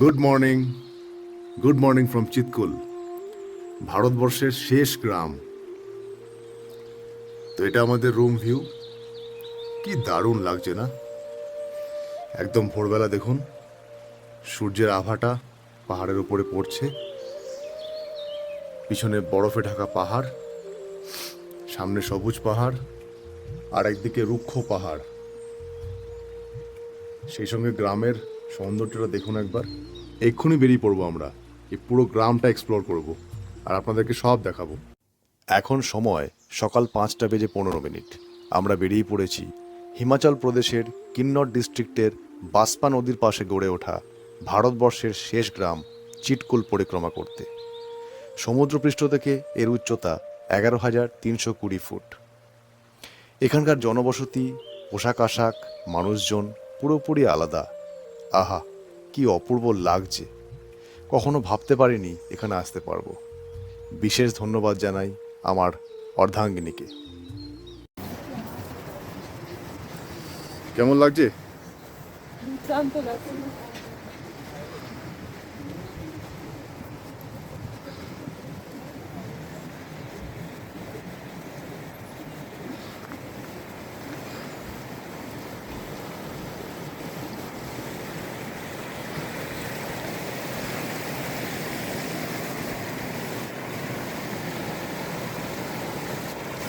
Good morning, good morning from Chitkul, ভারতবর্ষের শেষ গ্রাম। তো এটা আমাদের রুম ভিউ। কি দারুণ লাগছে না? একদম ভোরবেলা দেখুন, সূর্যের আভাটা পাহাড়ের উপরে পড়ছে, পিছনে বরফে ঢাকা পাহাড়, সামনে সবুজ পাহাড়, আর একদিকে রুক্ষ পাহাড়, সেই সঙ্গে গ্রামের সৌন্দর্যটা দেখুন একবার। এক্ষুনি বেরিয়ে পড়বো আমরা, এই পুরো গ্রামটা এক্সপ্লোর করব আর আপনাদেরকে সব দেখাবো। এখন সময় সকাল 5:15। আমরা বেরিয়ে পড়েছি হিমাচল প্রদেশের কিন্নর ডিস্ট্রিক্টের বাসপা নদীর পাশে গড়ে ওঠা ভারতবর্ষের শেষ গ্রাম চিৎকুল পরিক্রমা করতে। সমুদ্রপৃষ্ঠ থেকে এর উচ্চতা 11,320 ফুট। এখানকার জনবসতি, পোশাক আশাক, মানুষজন পুরোপুরি আলাদা। আহা, কি অপূর্ব লাগছে! কখনো ভাবতে পারিনি এখানে আসতে পারবো। বিশেষ ধন্যবাদ জানাই আমার অর্ধাঙ্গিনীকে। কেমন লাগছে? দুর্দান্ত লাগছে।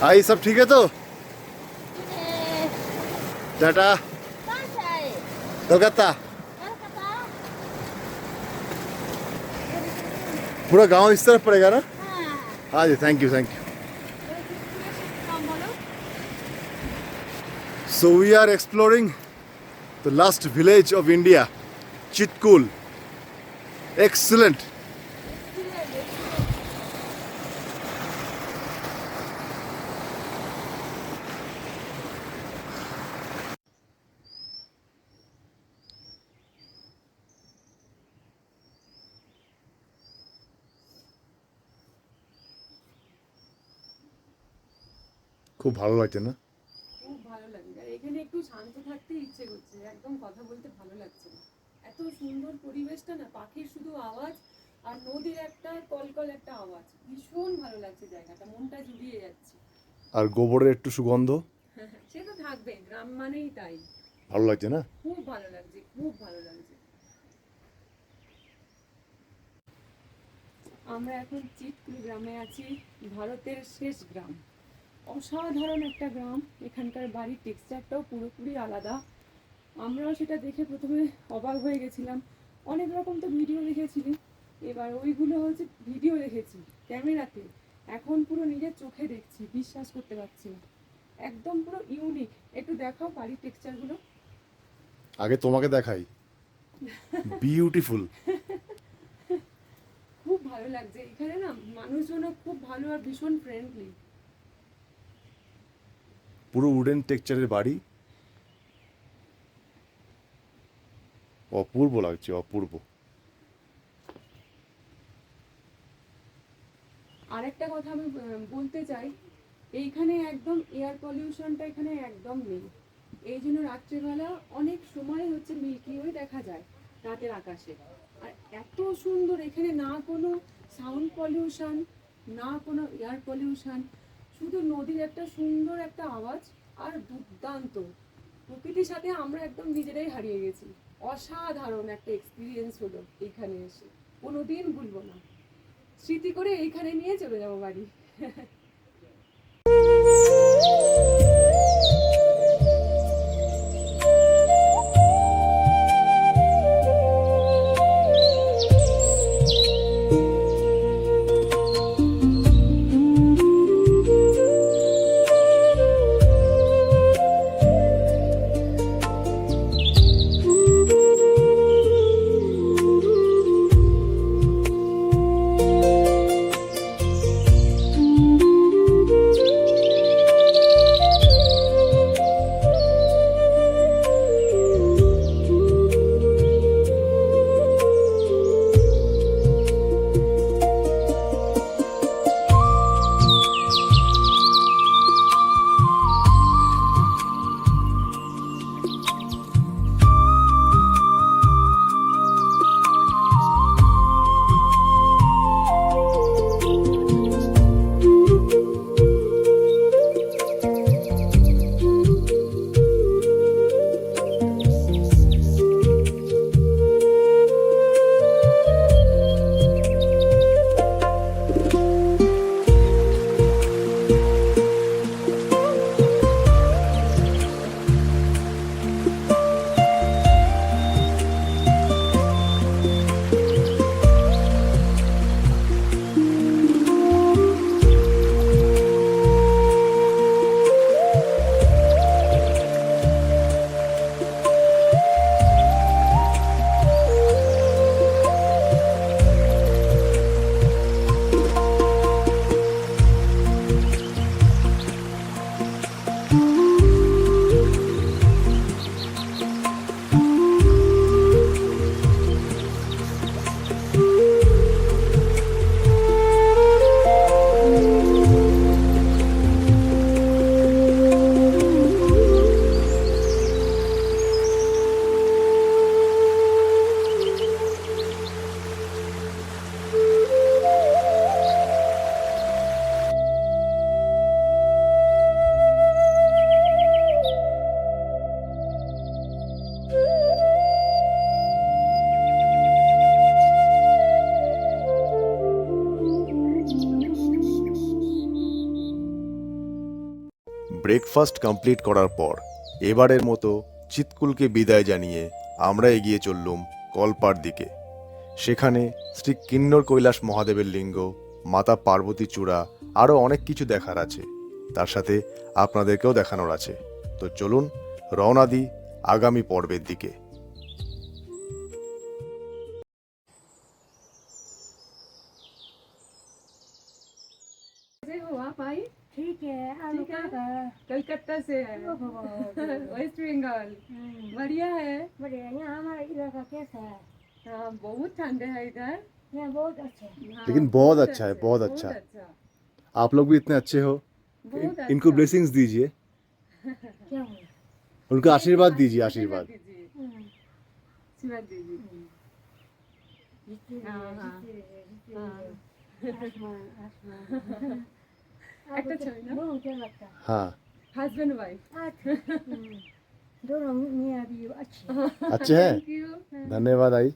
आई सब ठीक है तो टाटा कलकत्ता। पूरा गांव इस तरफ पड़ेगा ना? हाँ जी, thank you thank you. So we are exploring the last village of India, Chitkul. Excellent. খুব ভালো লাগছে না? খুব ভালো লাগছে। আর এখানে একটু শান্ত থাকতে ইচ্ছে করছে, একদম কথা বলতে ভালো লাগছে না। এত সুন্দর পরিবেশটা না, পাখির শুধু আওয়াজ আর নদীর একটা কলকল একটা আওয়াজ, ভীষণ ভালো লাগছে জায়গাটা, মনটা জুড়িয়ে যাচ্ছে। আর গোবরের একটু সুগন্ধ সে তো থাকবে, গ্রাম মানেই তাই। ভালো লাগছে না? খুব ভালো লাগছে, খুব ভালো লাগছে। আমরা এখন চিৎকুল গ্রামে আছি, ভারতের শেষ গ্রাম। অসাধারণ একটা গ্রাম। এখানকার বাড়ির টেক্সচারটাও পুরোপুরি আলাদা। আমরাও সেটা দেখে প্রথমে অবাক হয়ে গেছিলাম। অনেক রকম তো ভিডিও দেখেছিলি, এবার ওইগুলো হচ্ছে ভিডিও দেখেছি ক্যামেরাতে, এখন পুরো নিজের চোখে দেখছি, বিশ্বাস করতে পারছি না। একদম পুরো ইউনিক। একটু দেখাও বাড়ির টেক্সচারগুলো। আগে তোমাকে দেখাই। বিউটিফুল। খুব ভালো লাগছে এখানে না, মানুষজনও খুব ভালো আর ভীষণ ফ্রেন্ডলি। পুরো উডেন টেক্সচারের বাড়ি, অপূর্ব লাগছে, অপূর্ব। আরেকটা কথা আমি বলতে চাই, এইখানে একদম এয়ার পলিউশনটা এখানে একদম নেই। এই জন্য রাত্রেবেলা অনেক সময় হচ্ছে মিল্কি ওয়ে দেখা যায় রাতের আকাশে। আর এত সুন্দর এখানে, না কোনো সাউন্ড পলিউশন, না কোনো এয়ার পলিউশন, শুধু নদীর একটা সুন্দর একটা আওয়াজ আর দুর্দান্ত প্রকৃতির সাথে আমরা একদম নিজেরাই হারিয়ে গেছি। অসাধারণ একটা এক্সপিরিয়েন্স হলো এইখানে এসে, কোনোদিন ভুলবো না। স্মৃতি করে এইখানে নিয়ে চলে যাবো বাড়ি। ব্রেকফাস্ট কমপ্লিট করার পর এবারের মতো চিৎকুলকে বিদায় জানিয়ে আমরা এগিয়ে চললুম কলপার দিকে। সেখানে শ্রী কিন্নর কৈলাস মহাদেবের লিঙ্গ, মাতা পার্বতী চূড়া, আরও অনেক কিছু দেখার আছে। তার সাথে আপনাদেরকেও দেখানোর আছে। তো চলুন রওনা দিই আগামী পর্বের দিকে। कैसे हो आप आई? ठीक है आप ठीक है। कहाँ का है? कलकत्ता से है, ओहो, वेस्ट बंगाल। बढ़िया है। बढ़िया। यहाँ हमारा इलाका कैसा है? हाँ, बहुत ठंड है इधर। यहाँ बहुत अच्छा है। हाँ, लेकिन बहुत अच्छा है, बहुत अच्छा। आप लोग भी इतने अच्छे हो। बहुत इनको अच्छा। ब्लेसिंग्स दीजिए, क्या हुआ? उनका आशीर्वाद दीजिए, आशीर्वाद। आशीर्वाद दीजिए। जीते हाँ, रहिए, हाँ। जीते रहिए, जीते हाँ। रहिए। आसमान आसमान। একটা आपको ছবি না? दोनों क्या लगता है? हाँ, हस्बैंड वाइफ। अच्छा। दोनों मियाँ भी अच्छे हैं। अच्छे हैं। Thank you. धन्यवाद आई।